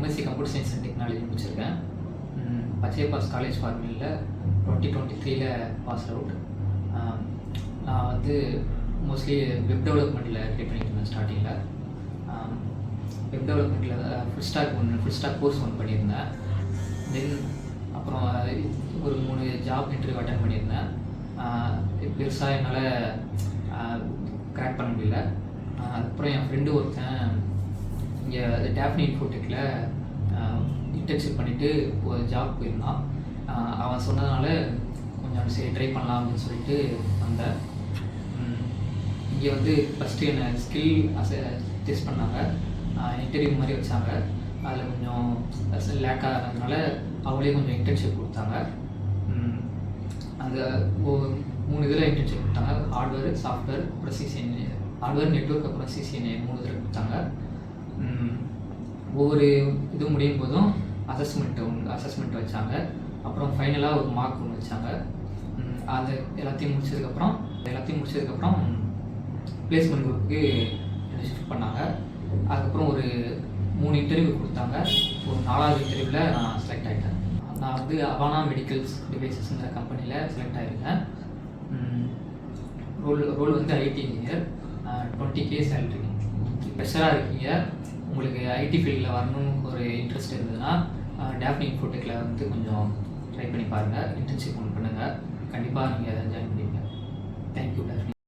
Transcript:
MSc computer science and technology முடிச்சிருக்கேன். Pachaiyappa's college for மில்லில் 2023 pass out. நான் வந்து மோஸ்ட்லி வெப் டெவலப்மெண்ட்டில் ட்ரை பண்ணிட்டு இருந்தேன். ஸ்டார்டிங்கில் வெப் டெவலப்மெண்ட்டில் ஃபுல் ஸ்டாக் கோர்ஸ் ஒன்று பண்ணியிருந்தேன். தென் அப்புறம் ஒரு 3 ஜாப் இன்டர்வியூ அட்டன் பண்ணியிருந்தேன். பெருசாக என்னால் கிராக் பண்ண முடியல. அதுக்கப்புறம் என் ஃப்ரெண்டு ஒருத்தன் இங்கே டேஃப்னி இன்ஃபோடெக்கில் இன்டர்ன்ஷிப் பண்ணிவிட்டு ஒரு ஜாப் போயிருந்தான். அவன் சொன்னதுனால கொஞ்சம் சரி ட்ரை பண்ணலாம் அப்படின்னு சொல்லிட்டு வந்தேன். இங்கே வந்து ஃபஸ்ட்டு என்னை ஸ்கில் டெஸ்ட் பண்ணாங்க, இன்டர்வியூ மாதிரி வச்சாங்க. அதில் கொஞ்சம் லேக் ஆகிறதுனால அவங்களே கொஞ்சம் இன்டர்ன்ஷிப் கொடுத்தாங்க. அந்த 3 இதில் இன்டர்ன்ஷிப் கொடுத்தாங்க. ஹார்ட்வேர், சாஃப்ட்வேர், அப்புறம் சிசிஎன்ஏ. ஹார்ட்வேர், நெட்வொர்க், அப்புறம் சிசிஎன்ஏ 3 இதில் கொடுத்தாங்க. ஒவ்வொரு இது முடியும் போதும் அசஸ்மெண்ட் வச்சாங்க. அப்புறம் ஃபைனலாக ஒரு மார்க் ஒன்று வச்சாங்க. அது எல்லாத்தையும் முடிச்சதுக்கப்புறம் பிளேஸ்மெண்ட் குரூப்புக்கு என்னை ஷிஃப்ட் பண்ணாங்க. அதுக்கப்புறம் ஒரு 3 இன்டர்வியூ கொடுத்தாங்க. ஒரு 4வது இன்டர்வியூவில் நான் செலக்ட் ஆகிட்டேன். நான் வந்து அவானா மெடிக்கல்ஸ் டிவைசஸ்ங்கிற கம்பெனியில் செலக்ட் ஆகிருக்கேன். ரோல் வந்து ஐடி இன்ஜினியர், 20K சேலரி. ஃப்ரெஷராக இருக்கீங்க, உங்களுக்கு ஐடி ஃபீல்டில் வரணும்னு ஒரு இன்ட்ரெஸ்ட் இருந்ததுன்னா டேஃப்னி இன்ஃபோடெக்கில் வந்து கொஞ்சம் ட்ரை பண்ணி பாருங்கள். இன்டர்ன்ஷிப் ஒன்று பண்ணுங்கள், கண்டிப்பாக நீங்கள் ஜாயின் பண்ணுவீங்க. Thank you Daphne.